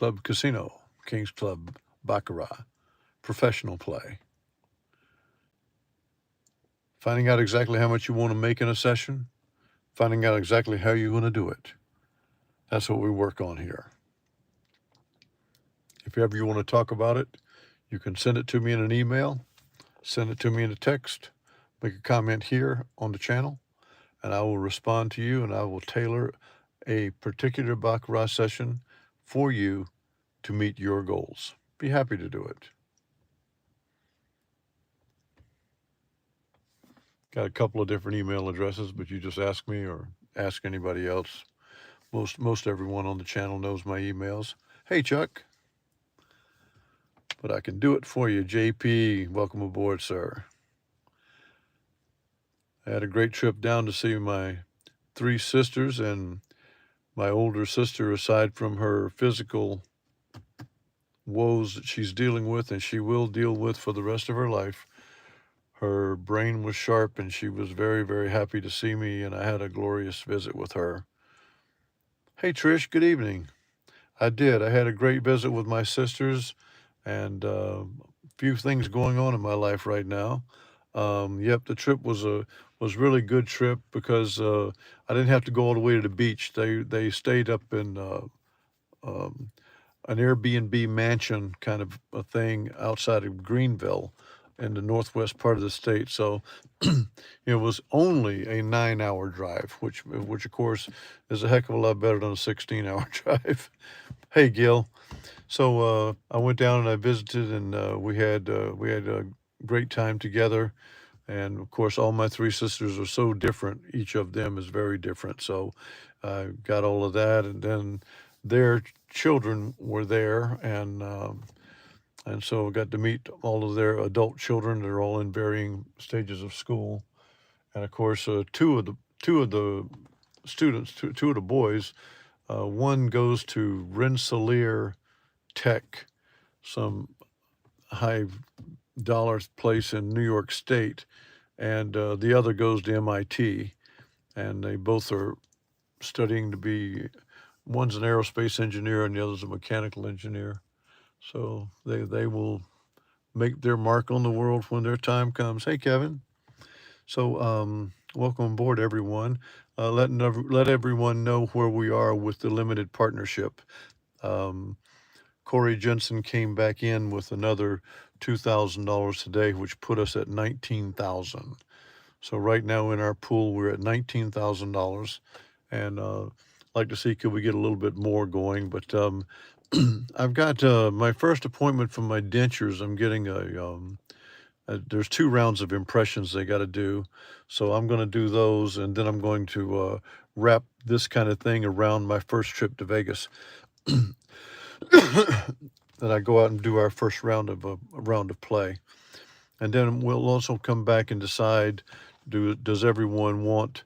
Club Casino, Kings Club, Baccarat, professional play. Finding out exactly how much you want to make in a session, finding out exactly how you're going to do it. That's what we work on here. If ever you want to talk about it, you can send it to me in an email, send it to me in a text, make a comment here on the channel, and I will respond to you and I will tailor a particular Baccarat session for you to meet your goals. Be happy to do it. Got a couple of different email addresses, but you just ask me or ask anybody else. Most everyone on the channel knows my emails. Hey, Chuck. But I can do it for you. JP, welcome aboard, sir. I had a great trip down to see my three sisters, and my older sister, aside from her physical woes that she's dealing with and she will deal with for the rest of her life, her brain was sharp and she was very, very happy to see me, and I had a glorious visit with her. Hey, Trish, good evening. I did. I had a great visit with my sisters, and a few things going on in my life right now. Yep, the trip was really good trip because I didn't have to go all the way to the beach. They stayed up in um, an Airbnb mansion kind of a thing outside of Greenville in the northwest part of the state. So it was only a 9-hour drive, which of course is a heck of a lot better than a 16-hour drive. Hey, Gil. So I went down and I visited, and we had a great time together. And of course, all my three sisters are so different. Each of them is very different. So I got all of that, and then their children were there, and so I got to meet all of their adult children. They're all in varying stages of school, and of course, two of the students, two of the boys, one goes to Rensselaer Tech, some high dollar place in New York State, and the other goes to MIT, and they both are studying to be, one's an aerospace engineer and the other's a mechanical engineer. So they will make their mark on the world when their time comes. Hey, Kevin. So welcome aboard, everyone. Let everyone know where we are with the limited partnership. Um, Corey Jensen came back in with another $2,000 today, which put us at $19,000. So right now in our pool, we're at $19,000, and like to see could we get a little bit more going. But I've got my first appointment for my dentures. I'm getting there's 2 rounds of impressions they got to do, so I'm going to do those, and then I'm going to wrap this kind of thing around my first trip to Vegas. That I go out and do our first round of play, and then we'll also come back and decide: does everyone want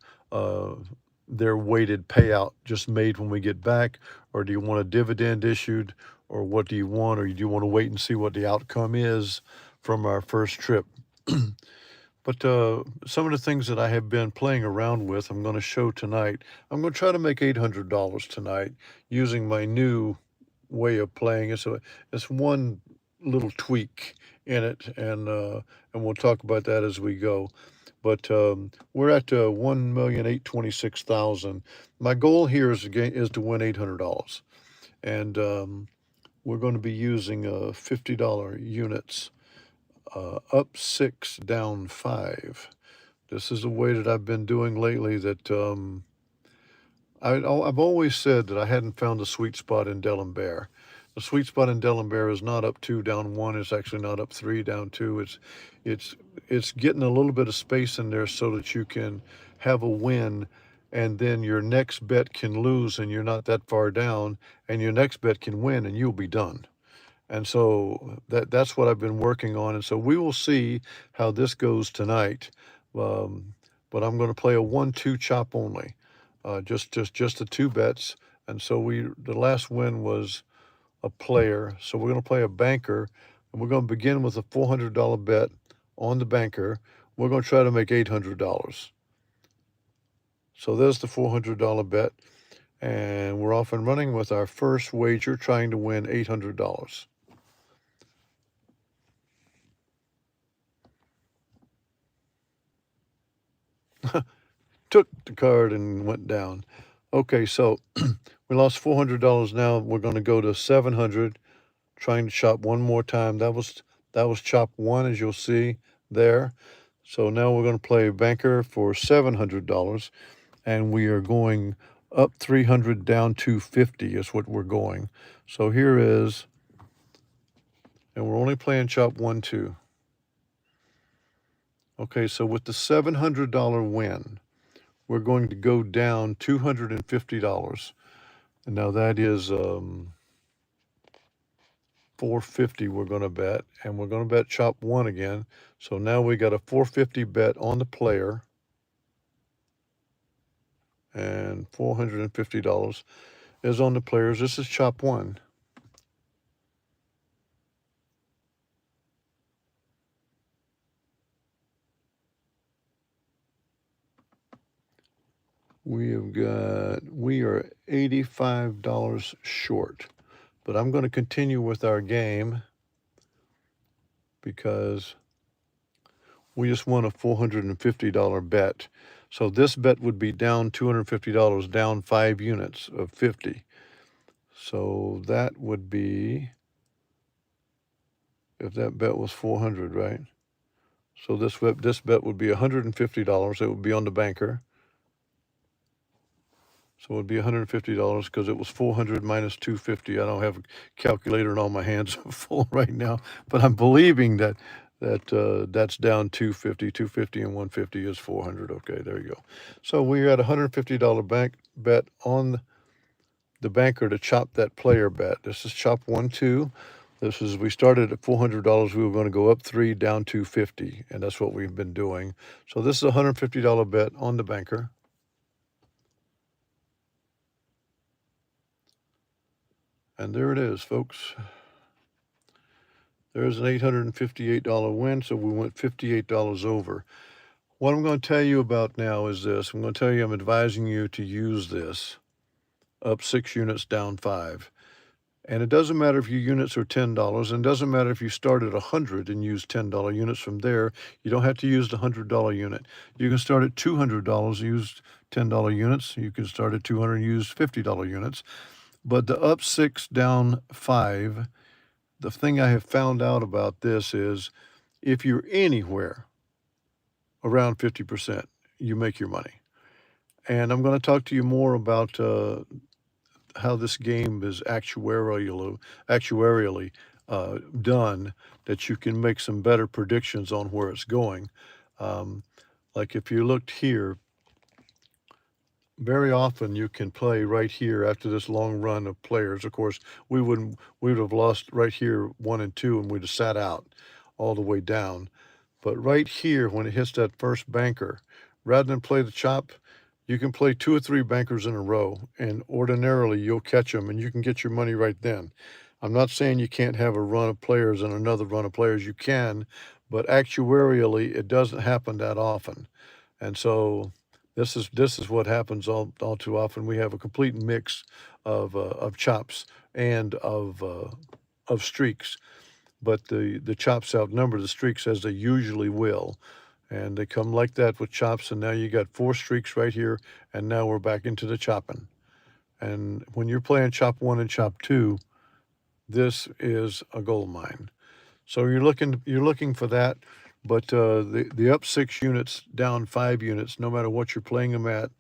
their weighted payout just made when we get back, or do you want a dividend issued, or what do you want, or do you want to wait and see what the outcome is from our first trip? But some of the things that I have been playing around with, I'm going to show tonight. I'm going to try to make $800 tonight using my new way of playing. It's one little tweak in it, and we'll talk about that as we go. But we're at 1,826,000. My goal here is to win $800, and we're going to be using $50 units, up 6, down 5. This is a way that I've been doing lately. That I've always said that I hadn't found the sweet spot in D'Alembert. The sweet spot in D'Alembert is not up 2, down 1. It's actually not up 3, down 2. It's getting a little bit of space in there so that you can have a win, and then your next bet can lose, and you're not that far down, and your next bet can win, and you'll be done. And so that's what I've been working on. And so we will see how this goes tonight. Um, but I'm going to play a 1-2 chop only, just the 2 bets. And so the last win was a player. So we're going to play a banker, and we're going to begin with a $400 bet on the banker. We're going to try to make $800. So there's the $400 bet. And we're off and running with our first wager, trying to win $800. Took the card and went down. Okay, so we lost $400. Now we're going to go to 700, trying to chop one more time. That was chop one, as you'll see there. So now we're going to play banker for $700, and we are going up 300, down 250 is what we're going. So here is, and we're only playing chop 1, 2. Okay, so with the $700 win, we're going to go down $250. And now that is $450 we're going to bet, and we're going to bet chop 1 again. So now we got a $450 bet on the player, and $450 is on the players. This is chop 1. We are $85 short, but I'm going to continue with our game because we just won a $450 bet. So this bet would be down $250, down 5 units of 50. So that would be, if that bet was 400, right? So this bet would be $150. It would be on the banker. So it would be $150 because it was 400 minus 250. I don't have a calculator and all my hands are full right now, but I'm believing that that's down 250. 250 and 150 is 400. Okay, there you go. So we had a $150 bank bet on the banker to chop that player bet. This is chop 1, 2. This is, we started at $400. We were going to go up 3, down 250, and that's what we've been doing. So this is a $150 bet on the banker. And there it is, folks. There's an $858 win, so we went $58 over. What I'm going to tell you about now is this. I'm going to tell you I'm advising you to use this. Up 6 units, down 5. And it doesn't matter if your units are $10, and it doesn't matter if you start at 100 and use $10 units from there. You don't have to use the $100 unit. You can start at $200 and use $10 units. You can start at 200 and use $50 units. But the up 6, down 5, the thing I have found out about this is if you're anywhere around 50%, you make your money. And I'm going to talk to you more about how this game is actuarially done, that you can make some better predictions on where it's going. Like if you looked here, very often you can play right here after this long run of players. Of course, we would have lost right here 1 and 2, and we'd have sat out all the way down. But right here, when it hits that first banker, rather than play the chop, you can play 2 or 3 bankers in a row, and ordinarily you'll catch them, and you can get your money right then. I'm not saying you can't have a run of players and another run of players. You can, but actuarially, it doesn't happen that often. And so this is what happens all too often. We have a complete mix of chops and of streaks, but the chops outnumber the streaks, as they usually will, and they come like that with chops. And now you got 4 streaks right here, and now we're back into the chopping. And when you're playing chop 1 and chop 2, this is a gold mine. So you're looking for that. But the up 6 units, down 5 units, no matter what you're playing them at,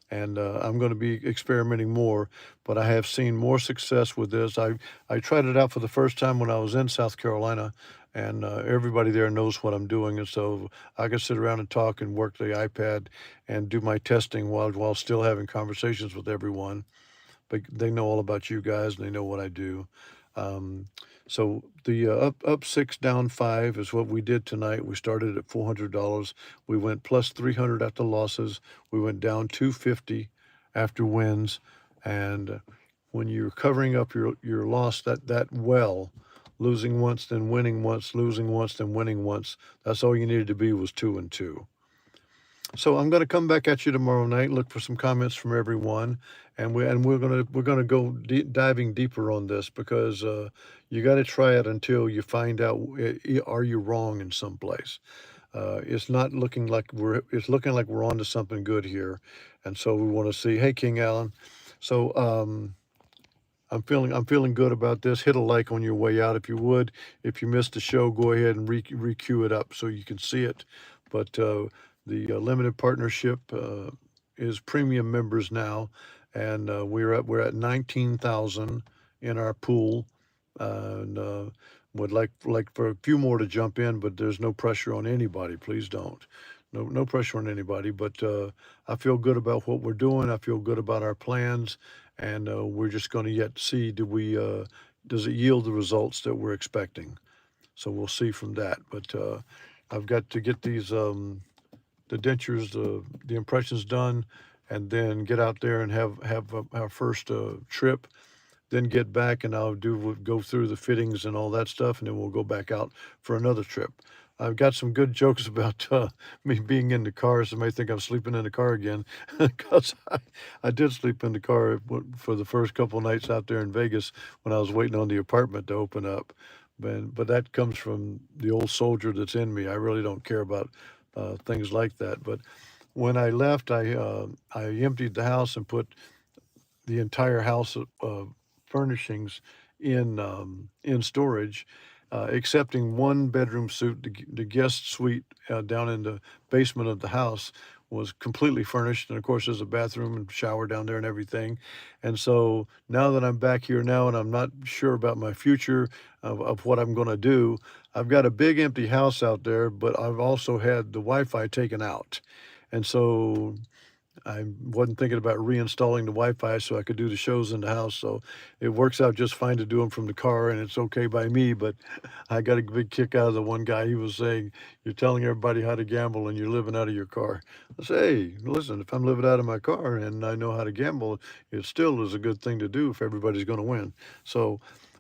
and I'm going to be experimenting more, but I have seen more success with this. I tried it out for the first time when I was in South Carolina, and everybody there knows what I'm doing, and so I can sit around and talk and work the iPad and do my testing while still having conversations with everyone. But they know all about you guys, and they know what I do. So the up 6, down 5 is what we did tonight. We started at $400. We went plus 300 after losses. We went down 250 after wins. And when you're covering up your loss that well, losing once, then winning once, losing once, then winning once, that's all you needed to be, was 2 and 2. So I'm going to come back at you tomorrow night, look for some comments from everyone, and we're gonna go diving deeper on this because you got to try it until you find out are you wrong in some place. It's not looking like it's looking like we're onto something good here, and so we want to see. Hey, King Allen. So I'm feeling good about this. Hit a like on your way out if you would. If you missed the show, go ahead and re-queue it up so you can see it. But the limited partnership is premium members now, and we're at 19,000 in our pool, and would like for a few more to jump in, but there's no pressure on anybody. Please don't. No pressure on anybody. But I feel good about what we're doing. I feel good about our plans, and we're just going to yet see does it yield the results that we're expecting. So we'll see from that. But I've got to get these the dentures, the impressions done, and then get out there and have our first trip. Then get back and go through the fittings and all that stuff, and then we'll go back out for another trip. I've got some good jokes about me being in the car. Somebody think I'm sleeping in the car again, because I did sleep in the car for the first couple nights out there in Vegas when I was waiting on the apartment to open up. But that comes from the old soldier that's in me. I really don't care about things like that. But when I left, I emptied the house and put the entire house furnishings in storage, excepting one bedroom suite. The guest suite down in the basement of the house was completely furnished, and of course there's a bathroom and shower down there and everything. And so now that I'm back here now, and I'm not sure about my future of what I'm going to do, I've got a big empty house out there, but I've also had the Wi-Fi taken out, and so I wasn't thinking about reinstalling the Wi-Fi so I could do the shows in the house. So it works out just fine to do them from the car, and it's okay by me. But I got a big kick out of the one guy. He was saying, "You're telling everybody how to gamble, and you're living out of your car." I say, "Hey, listen, if I'm living out of my car and I know how to gamble, it still is a good thing to do if everybody's going to win." So.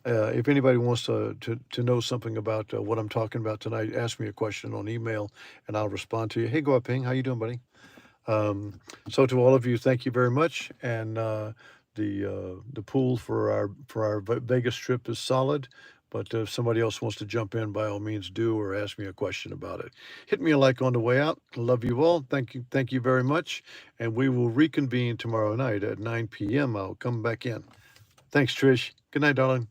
If anybody wants to know something about what I'm talking about tonight, ask me a question on email, and I'll respond to you. Hey, Go Up Ping, how you doing, buddy? So to all of you, thank you very much. And the pool for our Vegas trip is solid. But if somebody else wants to jump in, by all means do, or ask me a question about it. Hit me a like on the way out. Love you all. Thank you very much. And we will reconvene tomorrow night at 9 p.m. I'll come back in. Thanks, Trish. Good night, darling.